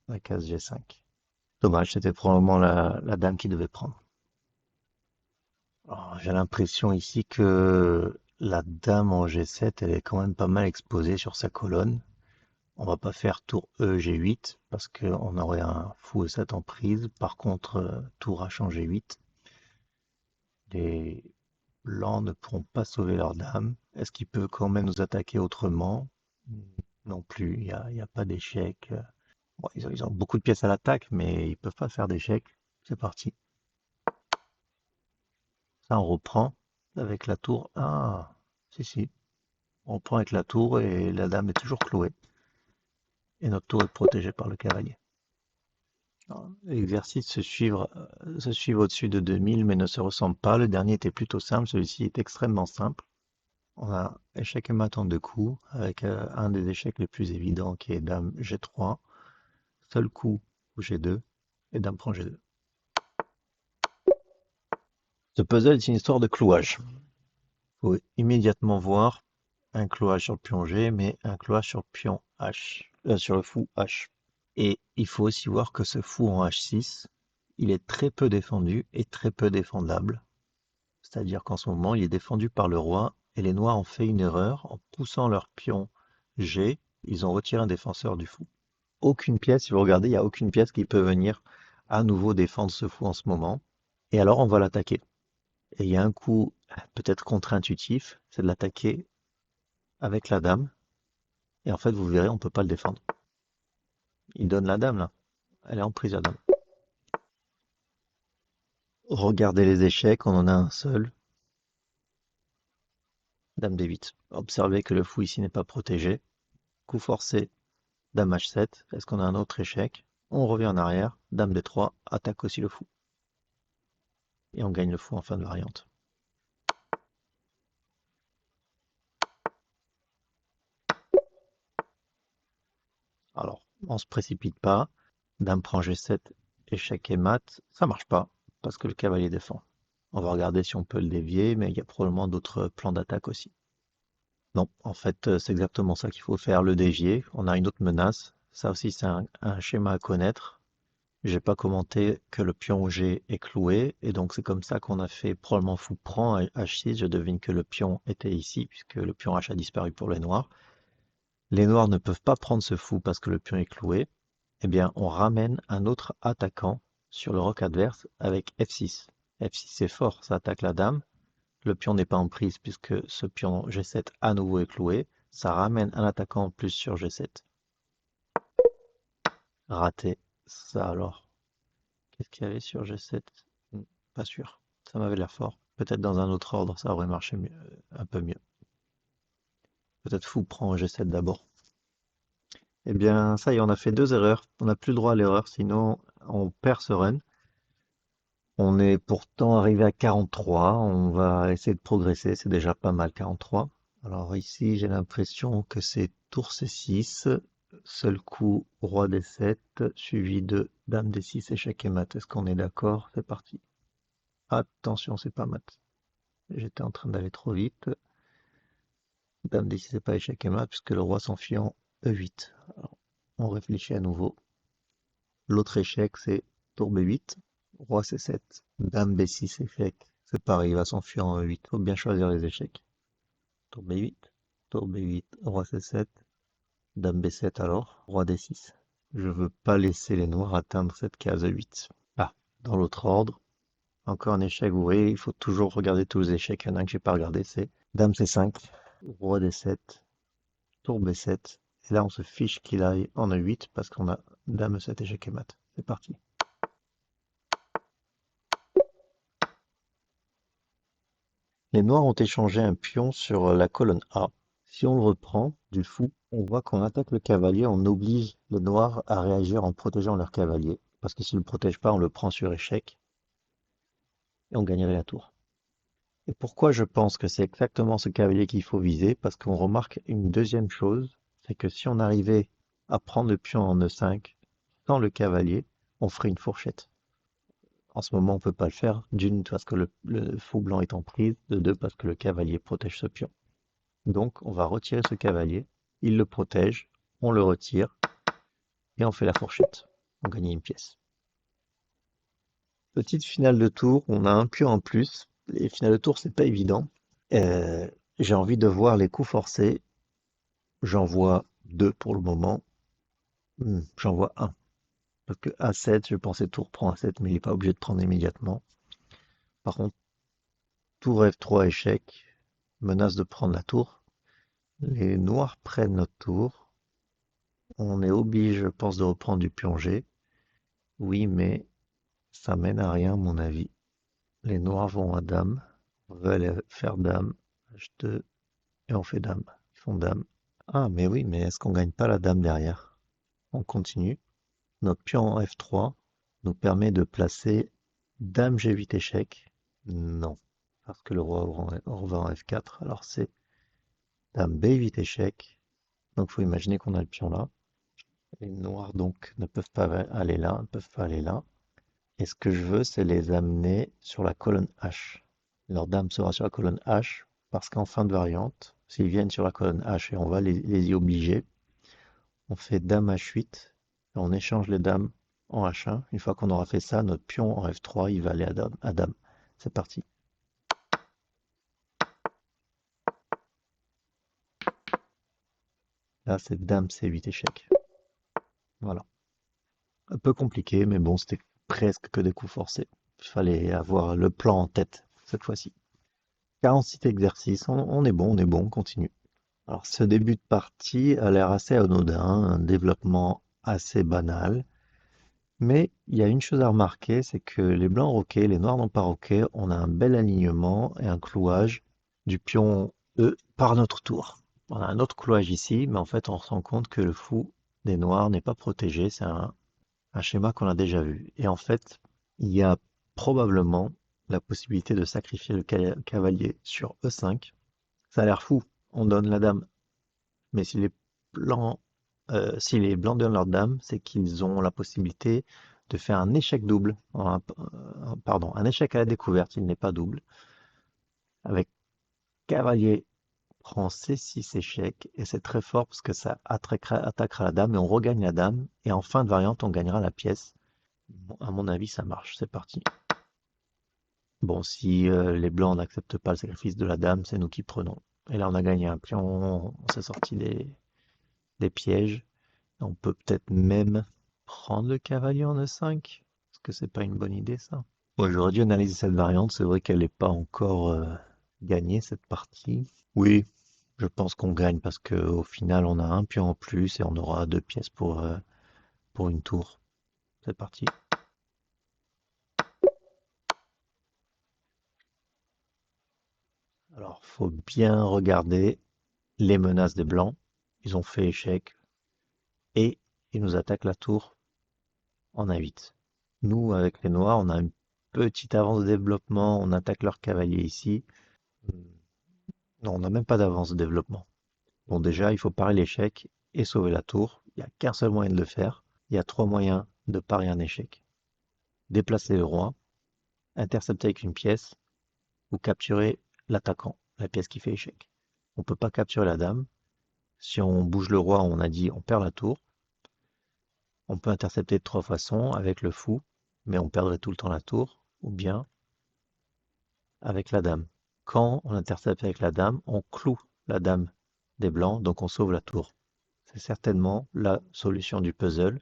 G5. Dommage, c'était probablement la dame qui devait prendre. J'ai l'impression ici que la dame en G7, elle est quand même pas mal exposée sur sa colonne. On va pas faire tour E G8 parce qu'on aurait un fou E7 en prise. Par contre, tour H en G8, les blancs ne pourront pas sauver leur dame. Est-ce qu'il peut quand même nous attaquer autrement? Non plus, il y a pas d'échec. Bon, ils ont beaucoup de pièces à l'attaque, mais ils peuvent pas faire d'échec. C'est parti. Ça, on reprend avec la tour. Ah, si, si. On reprend avec la tour et la dame est toujours clouée. Et notre tour est protégée par le cavalier. L'exercice se suivent au-dessus de 2000 mais ne se ressemble pas. Le dernier était plutôt simple, celui-ci est extrêmement simple. On a échec et mat en deux coups, avec un des échecs les plus évidents qui est dame G3, seul coup G2 et dame prend G2. Ce puzzle est une histoire de clouage. Il faut immédiatement voir un clouage sur le pion G, mais un clouage sur le pion H, sur le fou H. Et il faut aussi voir que ce fou en H6, il est très peu défendu et très peu défendable. C'est-à-dire qu'en ce moment, il est défendu par le roi et les noirs ont fait une erreur en poussant leur pion G. Ils ont retiré un défenseur du fou. Aucune pièce, si vous regardez, il n'y a aucune pièce qui peut venir à nouveau défendre ce fou en ce moment. Et alors, on va l'attaquer. Et il y a un coup peut-être contre-intuitif, c'est de l'attaquer avec la dame. Et en fait, vous verrez, on ne peut pas le défendre. Il donne la dame, là. Elle est en prise, la dame. Regardez les échecs, on en a un seul. Dame D8. Observez que le fou ici n'est pas protégé. Coup forcé, dame H7. Est-ce qu'on a un autre échec? On revient en arrière. Dame D3, attaque aussi le fou. Et on gagne le fou en fin de variante. Alors, on se précipite pas. Dame prend G7, échec et mat. Ça marche pas, parce que le cavalier défend. On va regarder si on peut le dévier, mais il y a probablement d'autres plans d'attaque aussi. Non, en fait, c'est exactement ça qu'il faut faire, le dévier. On a une autre menace. Ça aussi, c'est un schéma à connaître. J'ai pas commenté que le pion G est cloué, et donc c'est comme ça qu'on a fait probablement fou prend à H6. Je devine que le pion était ici, puisque le pion H a disparu pour les noirs. Les noirs ne peuvent pas prendre ce fou parce que le pion est cloué. Eh bien, on ramène un autre attaquant sur le roc adverse avec F6. F6 c'est fort, ça attaque la dame. Le pion n'est pas en prise puisque ce pion G7 à nouveau est cloué. Ça ramène un attaquant en plus sur G7. Raté. Ça alors. Qu'est-ce qu'il y avait sur G7? Pas sûr. Ça m'avait l'air fort. Peut-être dans un autre ordre, ça aurait marché mieux, un peu mieux. Peut-être fou prend G7 d'abord. Eh bien, ça y est, on a fait deux erreurs. On n'a plus le droit à l'erreur, sinon on perd ce run. On est pourtant arrivé à 43. On va essayer de progresser. C'est déjà pas mal, 43. Alors ici, j'ai l'impression que c'est tour C6. Seul coup, roi D7, suivi de dame D6, échec et mat. Est-ce qu'on est d'accord? C'est parti. Attention, c'est pas mat. J'étais en train d'aller trop vite. Dame D6, c'est pas échec et mat, puisque le roi s'enfuit en E8. Alors, on réfléchit à nouveau. L'autre échec, c'est tour B8, roi C7, dame B6, échec. C'est pareil, il va s'enfuir en E8. Faut bien choisir les échecs. Tour B8, tour B8, roi C7, dame B7 alors, roi D6. Je veux pas laisser les noirs atteindre cette case E8. Ah, dans l'autre ordre, encore un échec, vous voyez, il faut toujours regarder tous les échecs. Il y en a un que j'ai pas regardé, c'est dame C5, roi D7, tour B7. Et là, on se fiche qu'il aille en E8 parce qu'on a dame E7, échec et mat. C'est parti. Les noirs ont échangé un pion sur la colonne A. Si on le reprend du fou, on voit qu'on attaque le cavalier, on oblige les noirs à réagir en protégeant leur cavalier. Parce que s'ils ne le protègent pas, on le prend sur échec et on gagnerait la tour. Et pourquoi je pense que c'est exactement ce cavalier qu'il faut viser? Parce qu'on remarque une deuxième chose, c'est que si on arrivait à prendre le pion en E5 sans le cavalier, on ferait une fourchette. En ce moment, on ne peut pas le faire, d'une parce que le fou blanc est en prise, de deux parce que le cavalier protège ce pion. Donc, on va retirer ce cavalier, il le protège, on le retire, et on fait la fourchette. On gagne une pièce. Petite finale de tour, on a un pion en plus. Les finales de tour, c'est pas évident. J'ai envie de voir les coups forcés. J'en vois deux pour le moment. J'en vois un. Parce que A7, je pensais tour prend A7, mais il n'est pas obligé de prendre immédiatement. Par contre, tour F3 échec, menace de prendre la tour. Les noirs prennent notre tour. On est obligé, je pense, de reprendre du pion G. Oui, mais ça mène à rien, à mon avis. Les noirs vont à dame. On veut aller faire dame. H2. Et on fait dame. Ils font dame. Ah, mais oui, mais est-ce qu'on gagne pas la dame derrière? On continue. Notre pion en F3 nous permet de placer dame G8 échec. Non, parce que le roi va en F4. Alors c'est dame B8 échec. Donc il faut imaginer qu'on a le pion là. Les noirs donc ne peuvent pas aller là, ne peuvent pas aller là. Et ce que je veux, c'est les amener sur la colonne H. Leur dame sera sur la colonne H, parce qu'en fin de variante, s'ils viennent sur la colonne H et on va les y obliger, on fait dame H8, et on échange les dames en H1. Une fois qu'on aura fait ça, notre pion en F3, il va aller à dame. C'est parti. Là, c'est dame C8 échec. Voilà. Un peu compliqué, mais bon, c'était presque que des coups forcés. Il fallait avoir le plan en tête, cette fois-ci. 46 exercices, on est bon, on continue. Alors, ce début de partie a l'air assez anodin, un développement assez banal, mais il y a une chose à remarquer, c'est que les blancs roqués, les noirs n'ont pas roqué, on a un bel alignement et un clouage du pion E par notre tour. On a un autre clouage ici, mais en fait on se rend compte que le fou des noirs n'est pas protégé, c'est un schéma qu'on a déjà vu. Et en fait, il y a probablement la possibilité de sacrifier le cavalier sur E5. Ça a l'air fou, on donne la dame. Mais si les blancs donnent leur dame, c'est qu'ils ont la possibilité de faire un échec double, pardon, un échec à la découverte, il n'est pas double, avec cavalier prend C6 échec, et c'est très fort parce que ça attaquera la dame, et on regagne la dame, et en fin de variante, on gagnera la pièce. Bon, à mon avis, ça marche, c'est parti. Bon, si les blancs n'acceptent pas le sacrifice de la dame, c'est nous qui prenons. Et là, on a gagné un pion, on s'est sorti des pièges. On peut peut-être même prendre le cavalier en E5. Est-ce que c'est pas une bonne idée, ça? Ouais, j'aurais dû analyser cette variante. C'est vrai qu'elle n'est pas encore gagnée, cette partie. Oui, je pense qu'on gagne parce qu'au final, on a un pion en plus et on aura deux pièces pour une tour. C'est parti. Alors, faut bien regarder les menaces des blancs. Ils ont fait échec et ils nous attaquent la tour en A8. Nous, avec les noirs, on a une petite avance de développement. On attaque leur cavalier ici. Non, on n'a même pas d'avance de développement. Bon, déjà, il faut parer l'échec et sauver la tour. Il n'y a qu'un seul moyen de le faire. Il y a trois moyens de parier un échec. Déplacer le roi, intercepter avec une pièce ou capturer l'attaquant, la pièce qui fait échec. On ne peut pas capturer la dame. Si on bouge le roi, on a dit on perd la tour. On peut intercepter de trois façons, avec le fou, mais on perdrait tout le temps la tour, ou bien avec la dame. Quand on intercepte avec la dame, on cloue la dame des blancs, donc on sauve la tour. C'est certainement la solution du puzzle.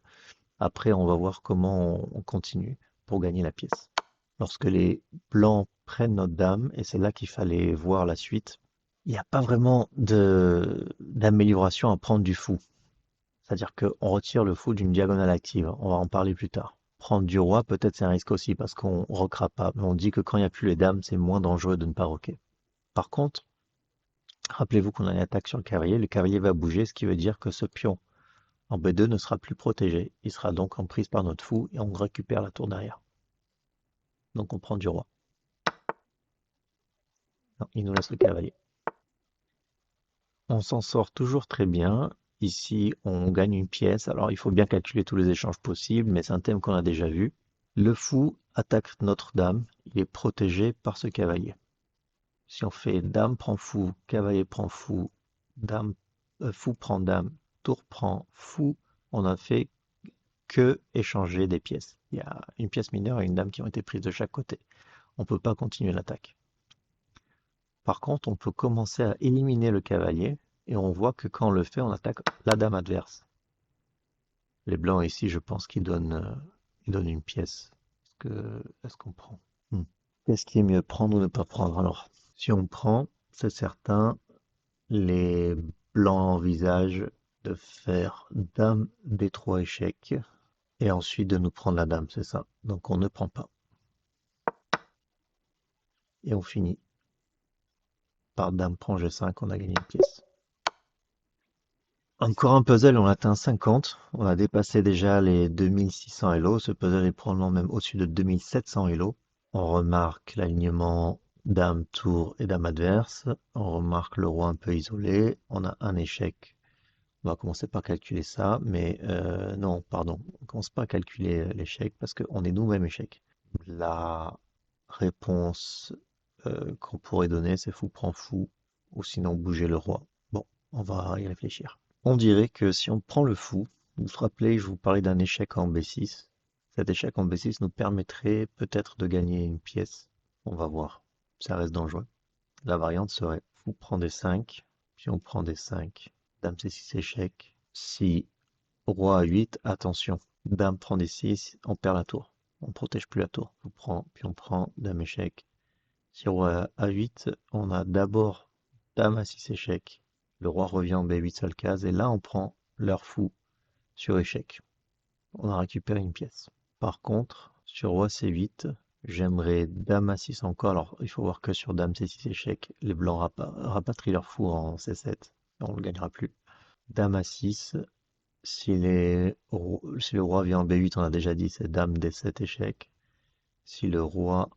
Après, on va voir comment on continue pour gagner la pièce. Lorsque les blancs prennent notre dame, et c'est là qu'il fallait voir la suite, il n'y a pas vraiment d'amélioration à prendre du fou. C'est-à-dire qu'on retire le fou d'une diagonale active. On va en parler plus tard. Prendre du roi, peut-être c'est un risque aussi parce qu'on ne roquera pas. Mais on dit que quand il n'y a plus les dames, c'est moins dangereux de ne pas roquer. Par contre, rappelez-vous qu'on a une attaque sur le cavalier va bouger, ce qui veut dire que ce pion en B2 ne sera plus protégé. Il sera donc en prise par notre fou et on récupère la tour derrière. Donc on prend du roi. Non, il nous laisse le cavalier. On s'en sort toujours très bien. Ici, on gagne une pièce. Alors, il faut bien calculer tous les échanges possibles, mais c'est un thème qu'on a déjà vu. Le fou attaque notre dame. Il est protégé par ce cavalier. Si on fait dame prend fou, cavalier prend fou, dame, fou prend dame, tour prend fou, on a fait que échanger des pièces. Il y a une pièce mineure et une dame qui ont été prises de chaque côté. On ne peut pas continuer l'attaque. Par contre, on peut commencer à éliminer le cavalier et on voit que quand on le fait, on attaque la dame adverse. Les blancs ici, je pense qu'ils donnent une pièce. Est-ce qu'on prend? Qu'est-ce qui est mieux, prendre ou ne pas prendre? Alors, si on prend, c'est certain, les blancs envisagent de faire dame D3 échec et ensuite de nous prendre la dame, c'est ça. Donc on ne prend pas. Et on finit par dame prend G5, on a gagné une pièce. Encore un puzzle, on atteint 50. On a dépassé déjà les 2600 Elo. Ce puzzle est probablement même au-dessus de 2700 Elo. On remarque l'alignement dame, tour et dame adverse. On remarque le roi un peu isolé. On a un échec. On va commencer par calculer ça. Mais non, pardon. On ne commence pas à calculer l'échec parce qu'on est nous-mêmes échec. La réponse qu'on pourrait donner, c'est fou prend fou. Ou sinon bouger le roi. Bon, on va y réfléchir. On dirait que si on prend le fou, vous vous rappelez, je vous parlais d'un échec en B6. Cet échec en B6 nous permettrait peut-être de gagner une pièce. On va voir. Ça reste dangereux. La variante serait fou prend des 5, puis on prend des 5. Dame C6 échec. Si roi A8, attention. Dame prend des 6, on perd la tour. On ne protège plus la tour. Fou prend, puis on prend dame échec. Si roi A8, on a d'abord dame A6 échec. Le roi revient en B8 seule case et là on prend l'heure fou sur échec. On a récupéré une pièce. Par contre, sur roi C8, j'aimerais dame A6 encore. Alors il faut voir que sur dame C6 échec, les blancs rapatrient leur fou en C7. On ne le gagnera plus. Dame A6, si le roi vient en B8, on a déjà dit c'est dame D7 échec. Si le roi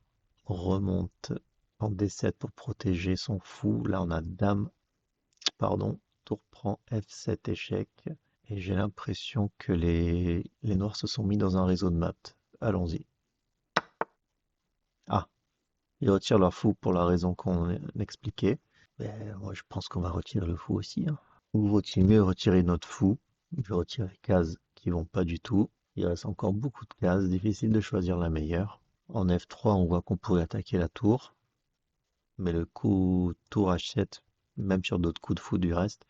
remonte en D7 pour protéger son fou, là on a dame, pardon, tour prend F7 échec. Et j'ai l'impression que les noirs se sont mis dans un réseau de maths. allons-y. Ah, ils retirent leur fou pour la raison qu'on expliquait. Ben, moi, je pense qu'on va retirer le fou aussi, hein. Ou vaut-il mieux retirer notre fou? Je vais retirer les cases qui vont pas du tout. Il reste encore beaucoup de cases, difficile de choisir la meilleure. En F3, on voit qu'on pourrait attaquer la tour, mais le coup tour H7, même sur d'autres coups de fou du reste,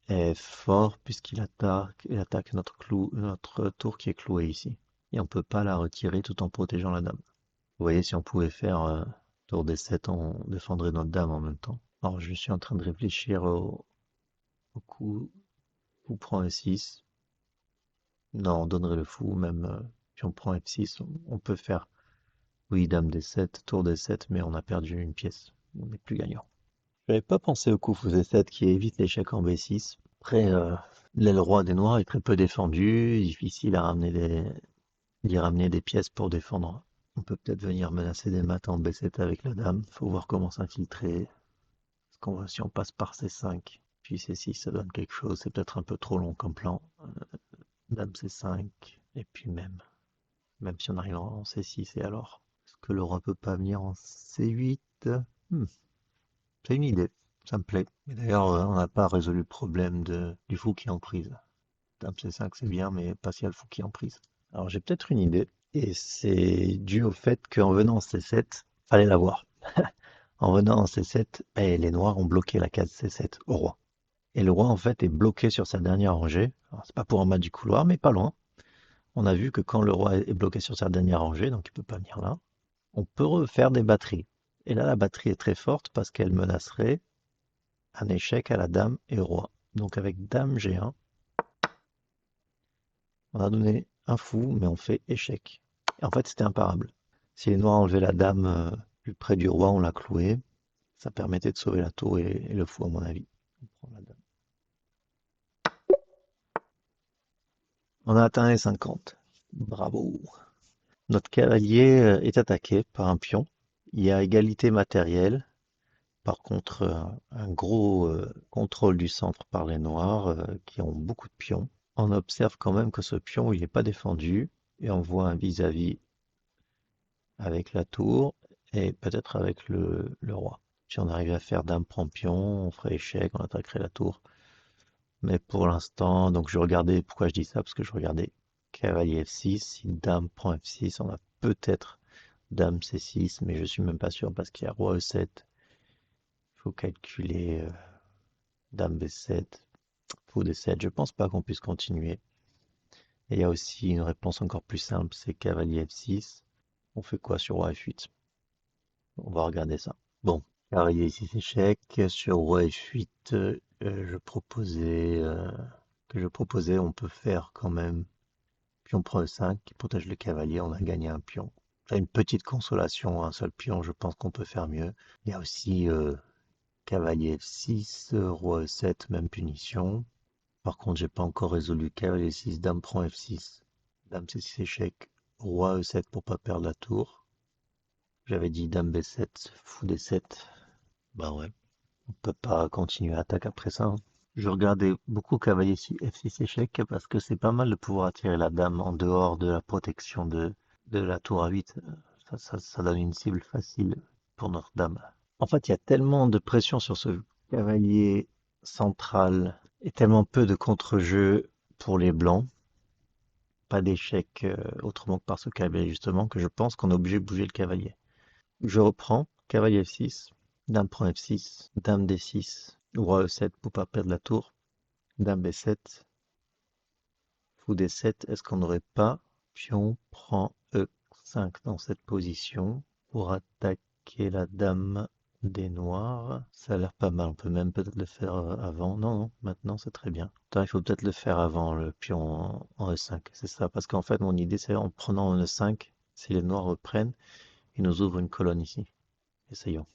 est fort il attaque notre tour qui est cloué ici. Et on peut pas la retirer tout en protégeant la dame. Vous voyez, si on pouvait faire tour D7, on défendrait notre dame en même temps. Alors, je suis en train de réfléchir au coup, fou prend E6. Non, on donnerait le fou, même si on prend F6, on peut faire, oui, dame D7, tour D7, mais on a perdu une pièce. On n'est plus gagnant. J'avais pas pensé au coup fou D7 qui évite l'échec en B6. Après, l'aile roi des noirs est très peu défendue, difficile à d'y ramener des pièces pour défendre. On peut peut-être venir menacer des mates en B7 avec la dame. Faut voir comment s'infiltrer. Si on passe par C5, puis C6, ça donne quelque chose. C'est peut-être un peu trop long comme plan. Dame C5, et puis même si on arrive en C6, et alors? Est-ce que le roi peut pas venir en C8? Hmm, c'est une idée, ça me plaît. Mais d'ailleurs, on n'a pas résolu le problème du fou qui est en prise. Dame C5, c'est bien, mais pas si y a le fou qui est en prise. Alors j'ai peut-être une idée, et c'est dû au fait qu'en venant en C7, fallait l'avoir. En venant en C7, ben, les noirs ont bloqué la case C7 au roi. Et le roi, en fait, est bloqué sur sa dernière rangée. Alors, c'est pas pour en bas du couloir, mais pas loin. On a vu que quand le roi est bloqué sur sa dernière rangée, donc il peut pas venir là, on peut refaire des batteries. Et là, la batterie est très forte parce qu'elle menacerait un échec à la dame et au roi. Donc avec dame G1, on a donné un fou, mais on fait échec. Et en fait, c'était imparable. Si les noirs enlevaient la dame plus près du roi, on l'a cloué. Ça permettait de sauver la tour et le fou, à mon avis. On prend la dame. On a atteint les 50. Bravo. Notre cavalier est attaqué par un pion. Il y a égalité matérielle. Par contre, un gros contrôle du centre par les noirs qui ont beaucoup de pions. On observe quand même que ce pion, il n'est pas défendu et on voit un vis-à-vis avec la tour et peut-être avec le roi. Si on arrivait à faire dame prend pion, on ferait échec, on attaquerait la tour. Mais pour l'instant, donc je regardais, pourquoi je dis ça? Parce que je regardais cavalier F6, si dame prend F6, on a peut-être dame C6, mais je suis même pas sûr parce qu'il y a roi E7. Il faut calculer dame B7, fou D7. Je pense pas qu'on puisse continuer. Et il y a aussi une réponse encore plus simple, c'est cavalier F6. On fait quoi sur roi F8? On va regarder ça. Bon, cavalier ici échec. Sur roi F8, je proposais, on peut faire quand même pion prend E5 qui protège le cavalier. On a gagné un pion. C'est une petite consolation, un seul pion. Je pense qu'on peut faire mieux. Il y a aussi cavalier F6, roi E7, même punition. Par contre, j'ai pas encore résolu cavalier 6, dame prend F6, dame C6 échec, roi E7 pour pas perdre la tour. J'avais dit dame B7, fou D7. Bah ouais, on peut pas continuer à attaque après ça, hein. Je regardais beaucoup cavalier F6 échec parce que c'est pas mal de pouvoir attirer la dame en dehors de la protection de la tour à 8. Ça donne une cible facile pour notre dame. En fait, il y a tellement de pression sur ce cavalier central et tellement peu de contre-jeu pour les blancs, pas d'échec autrement que par ce cavalier justement, que je pense qu'on est obligé de bouger le cavalier. Je reprends, cavalier F6, dame prend F6, dame D6, roi E7 pour pas perdre la tour, dame B7, fou D7, est-ce qu'on n'aurait pas pion prend E5 dans cette position pour attaquer la dame des noirs? Ça a l'air pas mal, on peut même peut-être le faire avant. Non, non, maintenant c'est très bien. Attends, il faut peut-être le faire avant le pion en E5, c'est ça, parce qu'en fait mon idée c'est en prenant en E5, si les noirs reprennent, ils nous ouvrent une colonne ici. Essayons.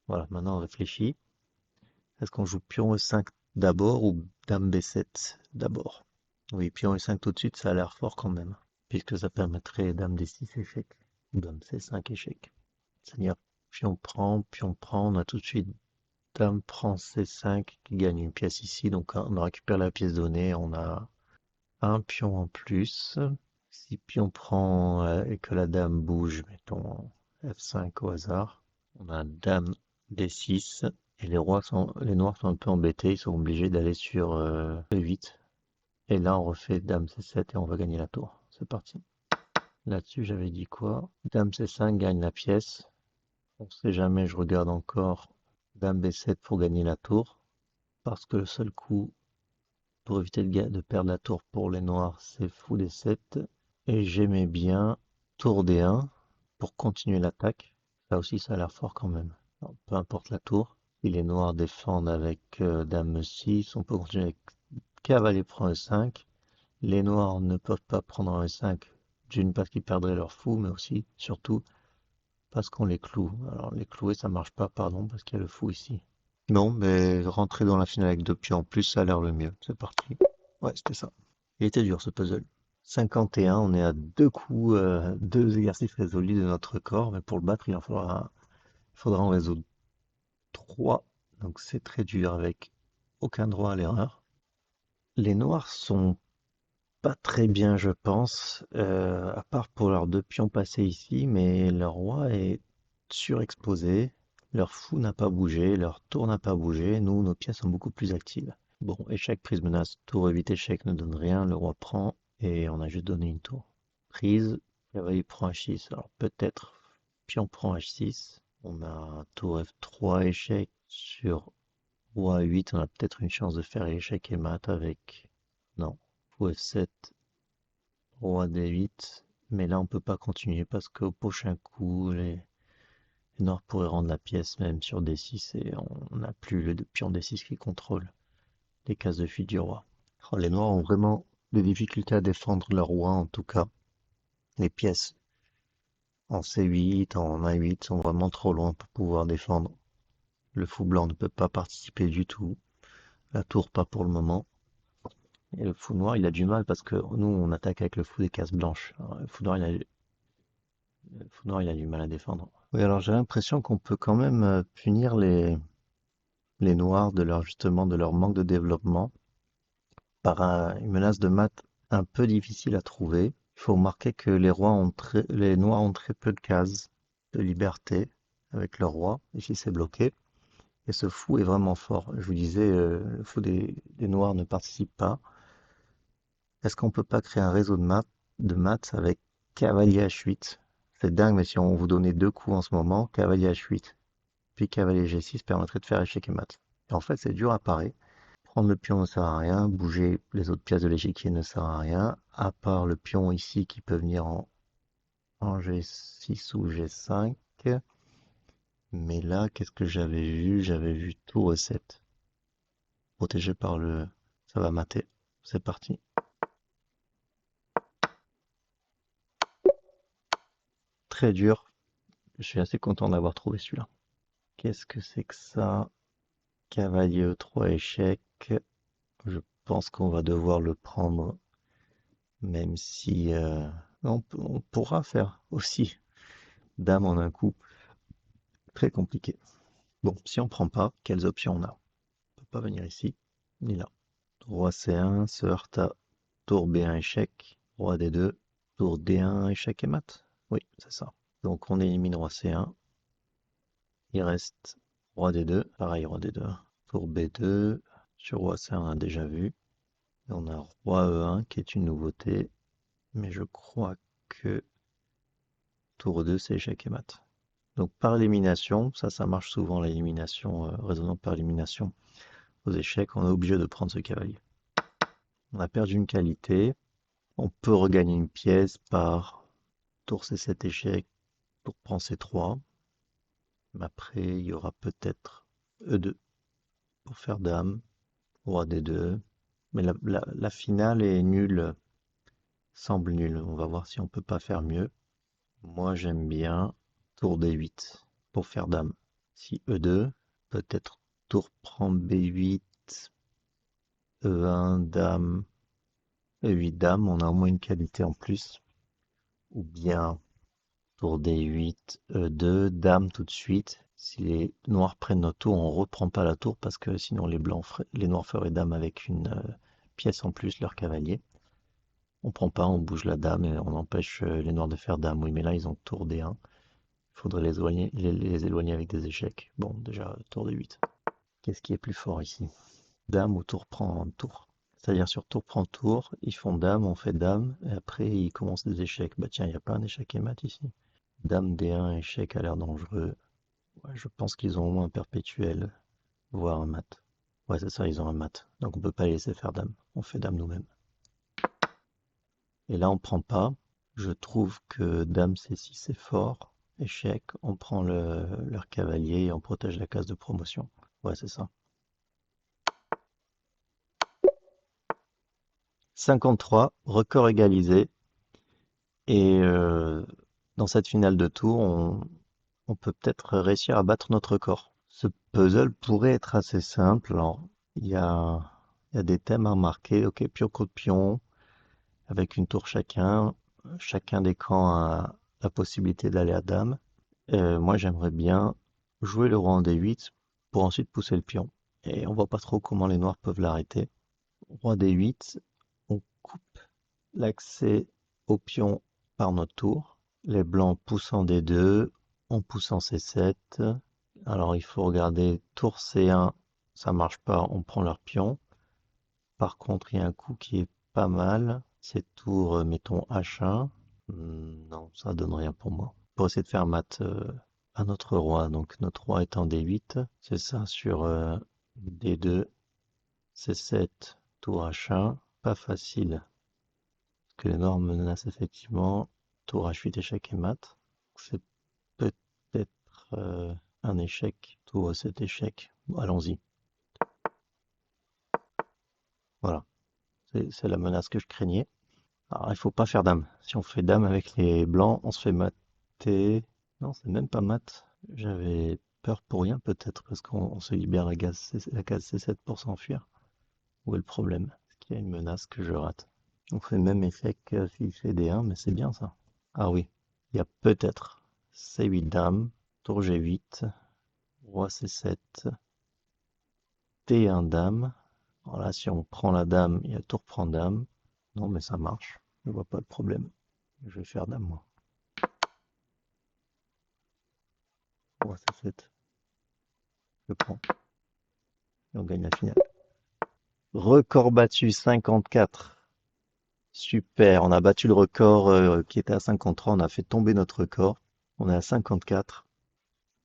Voilà, maintenant on réfléchit. Est-ce qu'on joue pion E5 d'abord ou dame B7 d'abord? Oui, pion E5 tout de suite, ça a l'air fort quand même, puisque ça permettrait dame D6 échec, ou dame C5 échec. C'est-à-dire pion prend, on a tout de suite dame prend C5 qui gagne une pièce ici, donc on récupère la pièce donnée, on a un pion en plus. Si pion prend et que la dame bouge, mettons F5 au hasard, on a dame D6 et les noirs sont un peu embêtés, ils sont obligés d'aller sur E8. Et là on refait dame C7 et on va gagner la tour. C'est parti. Là-dessus j'avais dit quoi? Dame C5 gagne la pièce. On sait jamais, je regarde encore dame B7 pour gagner la tour. Parce que le seul coup pour éviter de perdre la tour pour les noirs, c'est fou D7. Et j'aimais bien tour D1 pour continuer l'attaque. Ça aussi, ça a l'air fort quand même. Alors, peu importe la tour. Si les noirs défendent avec dame 6, on peut continuer avec cavalier prend E5. Les noirs ne peuvent pas prendre un E5, d'une parce qu'ils perdraient leur fou, mais aussi, surtout, parce qu'on les cloue. Alors les clouer, ça marche pas, pardon, parce qu'il y a le fou ici. Non, mais rentrer dans la finale avec 2 pions en plus, ça a l'air le mieux. C'est parti. Ouais, c'était ça. Il était dur ce puzzle. 51, on est à 2 coups, 2 exercices résolus de notre corps, mais pour le battre, il faudra en résoudre 3. Donc c'est très dur avec aucun droit à l'erreur. Les noirs sont pas très bien, je pense, à part pour leurs 2 pions passés ici, mais leur roi est surexposé. Leur fou n'a pas bougé, leur tour n'a pas bougé. Nous, nos pièces sont beaucoup plus actives. Bon, échec, prise, menace, tour, évite, échec ne donne rien. Le roi prend et on a juste donné une tour. Prise, cavalier prend H6. Alors peut-être pion prend H6. On a tour F3, échec sur roi 8. On a peut-être une chance de faire échec et mat avec. Non. Fou F7, roi D8. Mais là, on peut pas continuer parce qu'au prochain coup, les noirs pourraient rendre la pièce même sur D6 et on n'a plus le pion D6 qui contrôle les cases de fuite du roi. Oh, les noirs ont vraiment des difficultés à défendre leur roi en tout cas. Les pièces en C8, en A8 sont vraiment trop loin pour pouvoir défendre. Le fou blanc ne peut pas participer du tout. La tour pas pour le moment. Et le fou noir, il a du mal parce que nous, on attaque avec le fou des cases blanches. Alors, le fou noir, il a du mal à défendre. Oui, alors j'ai l'impression qu'on peut quand même punir les noirs justement de leur manque de développement par une menace de mat un peu difficile à trouver. Il faut remarquer que les noirs ont très peu de cases de liberté avec leur roi. Ici, c'est bloqué. Et ce fou est vraiment fort. Je vous disais, le fou des noirs ne participe pas. Est-ce qu'on peut pas créer un réseau de maths avec cavalier H8? C'est dingue, mais si on vous donnait 2 coups en ce moment, cavalier H8, puis cavalier G6 permettrait de faire échec et mat. Et en fait, c'est dur à parer. Prendre le pion ne sert à rien, bouger les autres pièces de l'échiquier ne sert à rien, à part le pion ici qui peut venir en G6 ou G5. Mais là, qu'est-ce que j'avais vu? J'avais vu tour E7, protégé par le... Ça va mater. C'est parti. Très dur. Je suis assez content d'avoir trouvé celui-là. Qu'est-ce que c'est que ça? Cavalier E3 échec. Je pense qu'on va devoir le prendre, même si on pourra faire aussi dame en un coup. Très compliqué. Bon, si on prend pas, quelles options on a? On peut pas venir ici, ni là. Roi C1 se heurte à tour B1 échec, roi D2, tour D1 échec et mat. Oui, c'est ça. Donc on élimine roi C1. Il reste roi D2, pareil roi D2. Tour B2, sur roi C1 on a déjà vu. Et on a roi E1 qui est une nouveauté, mais je crois que tour 2 c'est échec et mat. Donc par élimination, ça marche souvent l'élimination, raisonnant par élimination. Aux échecs, on est obligé de prendre ce cavalier. On a perdu une qualité. On peut regagner une pièce par tour C7 échec, tour prend C3. Mais après, il y aura peut-être E2 pour faire dame, roi D2. Mais la finale est nulle, semble nulle. On va voir si on peut pas faire mieux. Moi, j'aime bien tour D8 pour faire dame. Si E2, peut-être tour prend B8, E1, dame, E8, dame, on a au moins une qualité en plus. Ou bien tour D8, E2, dame tout de suite. Si les noirs prennent notre tour, on reprend pas la tour parce que sinon les noirs feraient dame avec une pièce en plus, leur cavalier. On prend pas, on bouge la dame et on empêche les noirs de faire dame. Oui, mais là, ils ont tour D1. Il faudrait les éloigner avec des échecs. Bon, déjà, tour D8. Qu'est-ce qui est plus fort ici? Dame ou tour prend tour. C'est-à-dire sur tour prend tour, ils font dame, on fait dame, et après ils commencent des échecs. Bah tiens, il n'y a pas un échec et mat ici. Dame D1, échec a l'air dangereux. Ouais, je pense qu'ils ont au moins un perpétuel, voire un mat. Ouais, c'est ça, ils ont un mat. Donc on peut pas les laisser faire dame. On fait dame nous-mêmes. Et là, on prend pas. Je trouve que dame C6 c'est fort. Échec, on prend leur cavalier et on protège la case de promotion. Ouais, c'est ça. 53, record égalisé. Et dans cette finale de tour, on peut peut-être réussir à battre notre record. Ce puzzle pourrait être assez simple. Alors, il y a des thèmes à remarquer. Ok, pion contre pion, avec une tour chacun. Chacun des camps a la possibilité d'aller à dame. Moi, j'aimerais bien jouer le roi en D8 pour ensuite pousser le pion. Et on voit pas trop comment les noirs peuvent l'arrêter. Roi D8, on coupe l'accès au pion par notre tour. Les blancs poussent en D2, on pousse en C7. Alors il faut regarder tour C1, ça marche pas, on prend leur pion. Par contre, il y a un coup qui est pas mal, c'est tour, mettons H1. Non, ça donne rien pour moi. Pour essayer de faire mat à notre roi, donc notre roi est en D8, c'est ça sur D2, C7, tour H1, pas facile que les noirs menacent effectivement. Tour H8, échec et mat. C'est peut-être un échec. Tour A7, échec. Bon, allons-y. Voilà. C'est la menace que je craignais. Alors, il faut pas faire dame. Si on fait dame avec les blancs, on se fait mater. Non, c'est même pas mat. J'avais peur pour rien peut-être, parce qu'on se libère la case C7 pour s'enfuir. Où est le problème? Est-ce qu'il y a une menace que je rate? On fait même échec s'il fait D1, mais c'est bien ça. Ah oui, il y a peut-être C8 dame, tour G8, roi C7, T1 dame. Alors là, si on prend la dame, il y a tour prend dame. Non, mais ça marche. Je vois pas le problème. Je vais faire dame, moi. Roi C7. Je prends. Et on gagne la finale. Record battu, 54. Super, on a battu le record qui était à 53. On a fait tomber notre record. On est à 54.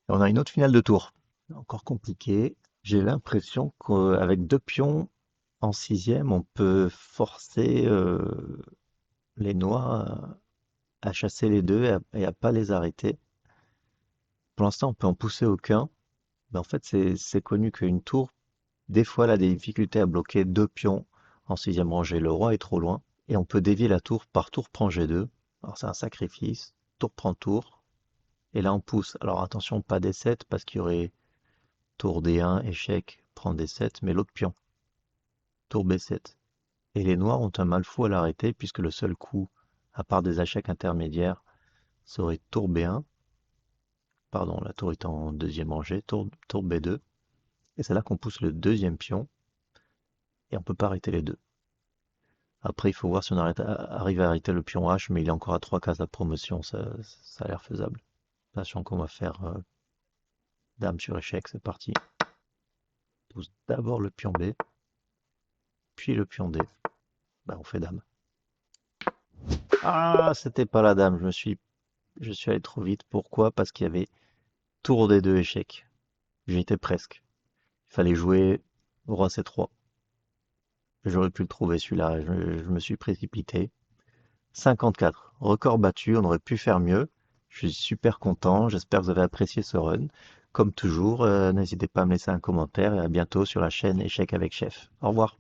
Et on a une autre finale de tour. Encore compliqué. J'ai l'impression qu'avec deux pions en sixième, on peut forcer les noirs à chasser les deux et à pas les arrêter. Pour l'instant, on peut en pousser aucun. Mais en fait, c'est connu qu'une tour, des fois, elle a des difficultés à bloquer deux pions en sixième rangée. Le roi est trop loin. Et on peut dévier la tour par tour prend G2. Alors c'est un sacrifice. Tour prend tour. Et là, on pousse. Alors attention, pas D7 parce qu'il y aurait tour D1, échec, prend D7, mais l'autre pion. Tour B7. Et les noirs ont un mal fou à l'arrêter puisque le seul coup, à part des échecs intermédiaires, serait tour B1. Pardon, la tour est en deuxième rangée, tour B2. Et c'est là qu'on pousse le deuxième pion et on peut pas arrêter les deux. Après, il faut voir si on arrive à arrêter le pion H, mais il est encore à 3 cases de promotion, ça a l'air faisable. Sachant qu'on va faire dame sur échec, c'est parti. On pousse d'abord le pion B, puis le pion D. Ben, on fait dame. Ah, c'était pas la dame, je suis allé trop vite. Pourquoi? Parce qu'il y avait tour des deux échecs. J'y étais presque. Il fallait jouer roi C3. J'aurais pu le trouver celui-là, je me suis précipité. 54, record battu, on aurait pu faire mieux. Je suis super content, j'espère que vous avez apprécié ce run. Comme toujours, n'hésitez pas à me laisser un commentaire et à bientôt sur la chaîne Échecs avec Chef. Au revoir.